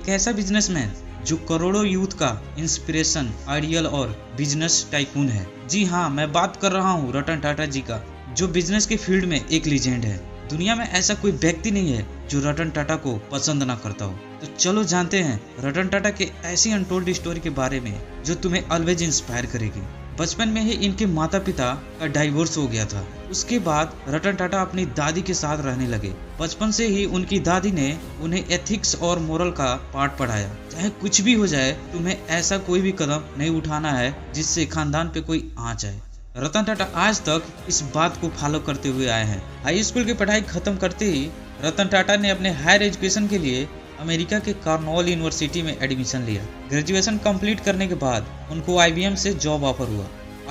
एक ऐसा बिजनेसमैन जो करोड़ों यूथ का इंस्पिरेशन, आइडियल और बिजनेस टाइकून है। जी हाँ, मैं बात कर रहा हूँ रतन टाटा जी का, जो बिजनेस के फील्ड में एक लीजेंड है। दुनिया में ऐसा कोई व्यक्ति नहीं है जो रतन टाटा को पसंद ना करता हो। तो चलो जानते हैं रतन टाटा के ऐसी अनटोल्ड स्टोरी के बारे में जो तुम्हें ऑलवेज इंस्पायर करेगी। बचपन में ही इनके माता पिता का डाइवोर्स हो गया था। उसके बाद रतन टाटा अपनी दादी के साथ रहने लगे। बचपन से ही उनकी दादी ने उन्हें एथिक्स और मोरल का पाठ पढ़ाया। चाहे कुछ भी हो जाए, तुम्हें ऐसा कोई भी कदम नहीं उठाना है जिससे खानदान पे कोई आँच आए। रतन टाटा आज तक इस बात को फॉलो करते हुए आए हैं। हाई स्कूल की पढ़ाई खत्म करते ही रतन टाटा ने अपने हायर एजुकेशन के लिए अमेरिका के कार्नोल यूनिवर्सिटी में एडमिशन लिया। ग्रेजुएशन कंप्लीट करने के बाद उनको IBM से जॉब ऑफर हुआ।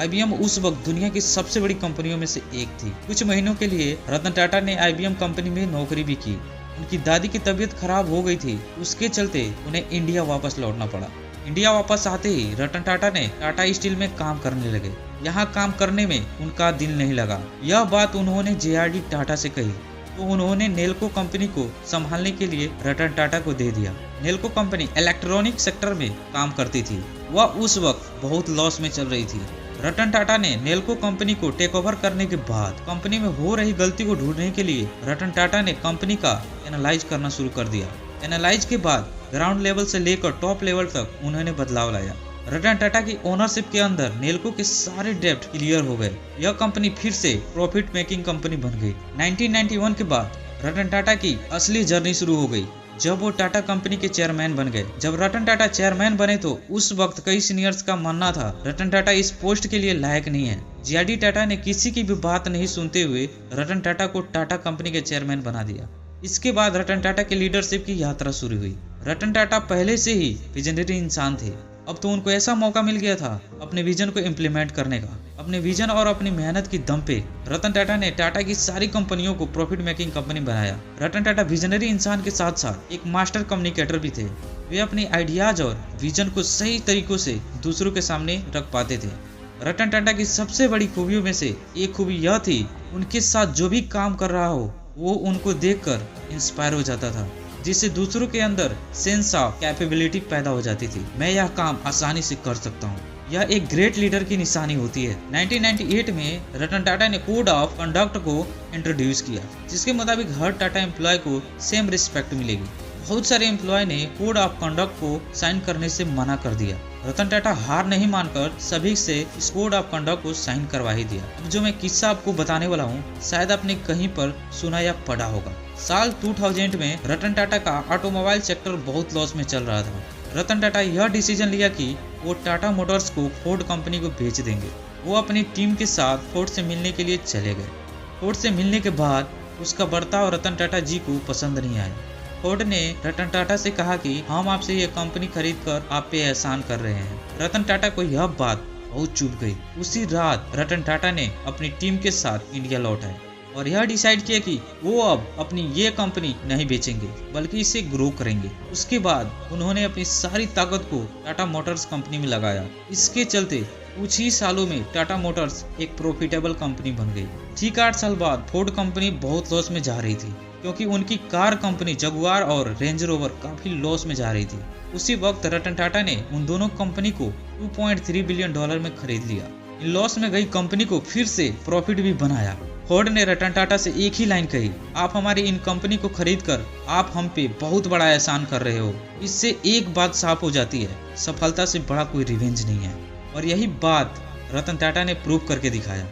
IBM उस वक्त दुनिया की सबसे बड़ी कंपनियों में से एक थी। कुछ महीनों के लिए रतन टाटा ने IBM कंपनी में नौकरी भी की। उनकी दादी की तबीयत खराब हो गई थी, उसके चलते उन्हें इंडिया वापस लौटना पड़ा। इंडिया वापस आते ही रतन टाटा ने टाटा स्टील में काम करने लगे। यहाँ काम करने में उनका दिल नहीं लगा। यह बात उन्होंने JRD टाटा से कही तो उन्होंने नेल्को कंपनी को संभालने के लिए रतन टाटा को दे दिया। नेल्को कंपनी इलेक्ट्रॉनिक सेक्टर में काम करती थी। वह उस वक्त बहुत लॉस में चल रही थी। रतन टाटा ने नेल्को कंपनी को टेक ओवर करने के बाद कंपनी में हो रही गलती को ढूंढने के लिए रतन टाटा ने कंपनी का एनालाइज करना शुरू कर दिया। एनालाइज के बाद ग्राउंड लेवल से लेकर टॉप लेवल तक उन्होंने बदलाव लाया। रतन टाटा की ओनरशिप के अंदर नेल्को के सारे डेब्ट क्लियर हो गए। यह कंपनी फिर से प्रॉफिट मेकिंग कंपनी बन गई। 1991 के बाद रतन टाटा की असली जर्नी शुरू हो गई, जब वो टाटा कंपनी के चेयरमैन बन गए। जब रतन टाटा चेयरमैन बने तो उस वक्त कई सीनियर्स का मानना था रतन टाटा इस पोस्ट के लिए लायक नहीं है। JRD टाटा ने किसी की भी बात नहीं सुनते हुए रतन टाटा को टाटा कंपनी के चेयरमैन बना दिया। इसके बाद रतन टाटा की लीडरशिप की यात्रा शुरू हुई। रतन टाटा पहले से ही विजनरी इंसान थे। अब तो उनको ऐसा मौका मिल गया था अपने विजन को इम्प्लीमेंट करने का। अपने विजन और अपनी मेहनत की दम पे रतन टाटा ने टाटा की सारी कंपनियों को प्रॉफिट मेकिंग कंपनी बनाया। रतन टाटा विजनरी इंसान के साथ साथ एक मास्टर कम्युनिकेटर भी थे। वे अपनी आइडियाज और विजन को सही तरीकों से दूसरों के सामने रख पाते थे। रतन टाटा की सबसे बड़ी खूबियों में से एक खूबी यह थी, उनके साथ जो भी काम कर रहा हो वो उनको देखकर इंस्पायर हो जाता था, जिससे दूसरों के अंदर सेंस ऑफ कैपेबिलिटी पैदा हो जाती थी। मैं यह काम आसानी से कर सकता हूँ। यह एक ग्रेट लीडर की निशानी होती है। 1998 में रतन टाटा ने कोड ऑफ कंडक्ट को इंट्रोड्यूस किया, जिसके मुताबिक हर टाटा एम्प्लॉय को सेम रिस्पेक्ट मिलेगी। बहुत सारे एम्प्लॉय ने कोड ऑफ कंडक्ट को साइन करने से मना कर दिया। रतन टाटा हार नहीं मानकर सभी से इस कोड ऑफ कंडक्ट को साइन करवा ही दिया। अब जो मैं किस्सा आपको बताने वाला हूँ, शायद आपने कहीं पर सुना या पढ़ा होगा। साल 2000 में रतन टाटा का ऑटोमोबाइल सेक्टर बहुत लॉस में चल रहा था। रतन टाटा यह डिसीजन लिया कि वो टाटा मोटर्स को फोर्ड कंपनी को बेच देंगे। वो अपनी टीम के साथ फोर्ड से मिलने के लिए चले गए। फोर्ड से मिलने के बाद उसका बर्ताव रतन टाटा जी को पसंद नहीं आया। फोर्ड ने रतन टाटा से कहा कि हम आपसे ये कंपनी खरीद कर आप पे एहसान कर रहे हैं। रतन टाटा को यह बात बहुत चुभ गई। उसी रात रतन टाटा ने अपनी टीम के साथ इंडिया लौट आए और यह डिसाइड किया कि वो अब अपनी ये कंपनी नहीं बेचेंगे बल्कि इसे ग्रो करेंगे। उसके बाद उन्होंने अपनी सारी ताकत को टाटा मोटर्स कंपनी में लगाया। इसके चलते कुछ ही सालों में टाटा मोटर्स एक प्रॉफिटेबल कंपनी बन गई। ठीक 8 साल बाद फोर्ड कंपनी बहुत लॉस में जा रही थी, क्योंकि उनकी कार कंपनी जगुआर और रेंज रोवर काफी लॉस में जा रही थी। उसी वक्त रतन टाटा ने उन दोनों कंपनी को $2.3 बिलियन में खरीद लिया। इन लॉस में गई कंपनी को फिर से प्रॉफिट भी बनाया। फोर्ड ने रतन टाटा से एक ही लाइन कही, आप हमारी इन कंपनी को खरीद कर आप हम पे बहुत बड़ा एहसान कर रहे हो। इससे एक बात साफ हो जाती है, सफलता से बड़ा कोई रिवेंज नहीं है। और यही बात रतन टाटा ने प्रूव करके दिखाया।